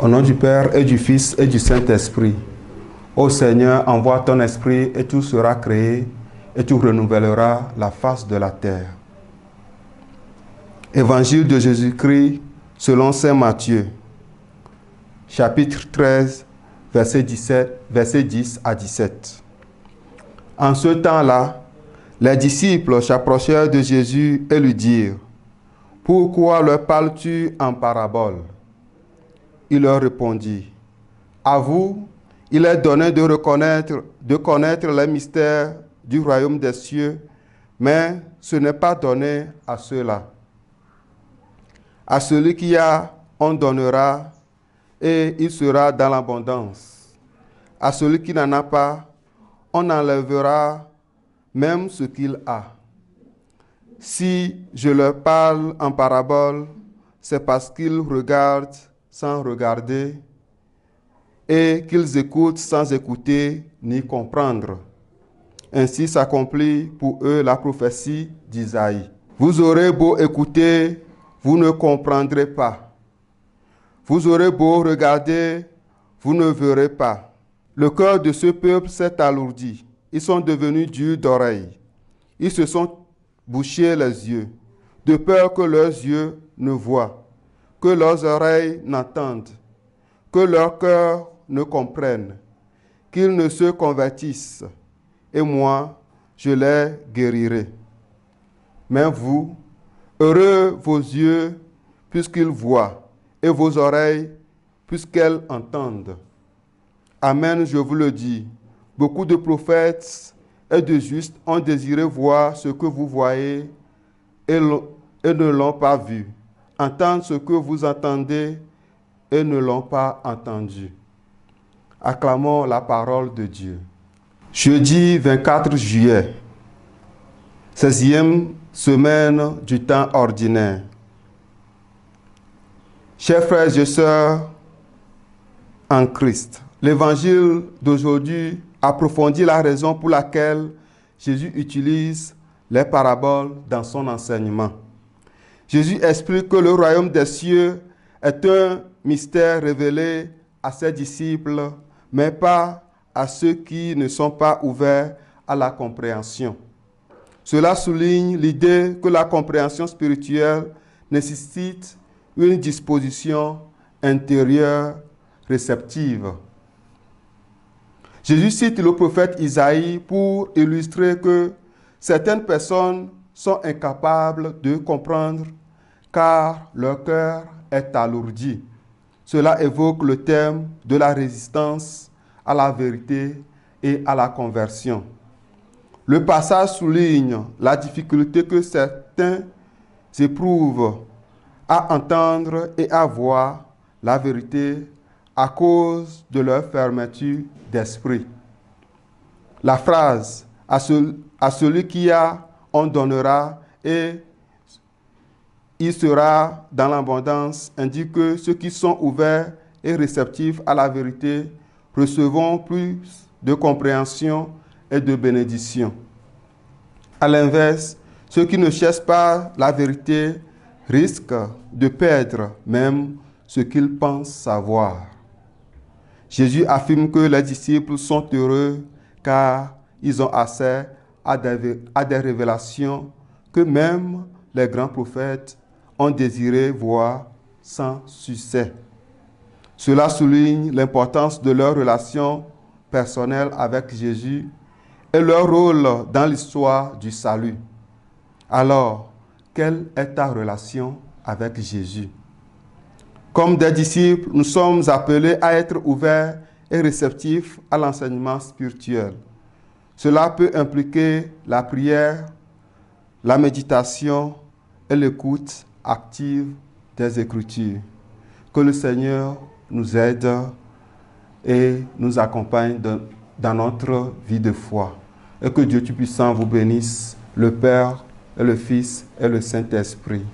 Au nom du Père et du Fils et du Saint-Esprit. Ô Seigneur, envoie ton esprit et tout sera créé et tu renouvelleras la face de la terre. Évangile de Jésus-Christ selon saint Matthieu, chapitre 13, verset 10 à 17. En ce temps-là, les disciples s'approchèrent de Jésus et lui dirent: « Pourquoi leur parles-tu en parabole ?» Il leur répondit: « À vous, il est donné de connaître les mystères du royaume des cieux, mais ce n'est pas donné à ceux-là. À celui qui a, on donnera, et il sera dans l'abondance. À celui qui n'en a pas, on enlèvera même ce qu'il a. Si je leur parle en parabole, c'est parce qu'ils regardent sans regarder, et qu'ils écoutent sans écouter ni comprendre. Ainsi s'accomplit pour eux la prophétie d'Isaïe. Vous aurez beau écouter, vous ne comprendrez pas. Vous aurez beau regarder, vous ne verrez pas. Le cœur de ce peuple s'est alourdi. Ils sont devenus durs d'oreille. Ils se sont bouchés les yeux, de peur que leurs yeux ne voient, que leurs oreilles n'entendent, que leur cœur ne comprenne, qu'ils ne se convertissent, et moi, je les guérirai. Mais vous, heureux vos yeux, puisqu'ils voient, et vos oreilles, puisqu'elles entendent. Amen, je vous le dis, beaucoup de prophètes et de justes ont désiré voir ce que vous voyez et ne l'ont pas vu, entendre ce que vous entendez et ne l'ont pas entendu. Acclamons la parole de Dieu. Jeudi 24 juillet, 16e semaine du temps ordinaire. Chers frères et sœurs en Christ, l'évangile d'aujourd'hui approfondit la raison pour laquelle Jésus utilise les paraboles dans son enseignement. Jésus explique que le royaume des cieux est un mystère révélé à ses disciples, mais pas à ceux qui ne sont pas ouverts à la compréhension. Cela souligne l'idée que la compréhension spirituelle nécessite une disposition intérieure réceptive. Jésus cite le prophète Isaïe pour illustrer que certaines personnes sont incapables de comprendre car leur cœur est alourdi. Cela évoque le thème de la résistance à la vérité et à la conversion. Le passage souligne la difficulté que certains éprouvent à entendre et à voir la vérité à cause de leur fermeture d'esprit. La phrase « à celui qui a, on donnera et il sera dans l'abondance » indique que ceux qui sont ouverts et réceptifs à la vérité recevront plus de compréhension et de bénédiction. À l'inverse, ceux qui ne cherchent pas la vérité risquent de perdre même ce qu'ils pensent savoir. Jésus affirme que les disciples sont heureux car ils ont accès à des révélations que même les grands prophètes ont désiré voir sans succès. Cela souligne l'importance de leur relation personnelle avec Jésus et leur rôle dans l'histoire du salut. Alors, quelle est ta relation avec Jésus? Comme des disciples, nous sommes appelés à être ouverts et réceptifs à l'enseignement spirituel. Cela peut impliquer la prière, la méditation et l'écoute active des Écritures. Que le Seigneur nous aide et nous accompagne dans notre vie de foi. Et que Dieu Tout-Puissant vous bénisse, le Père et le Fils et le Saint-Esprit.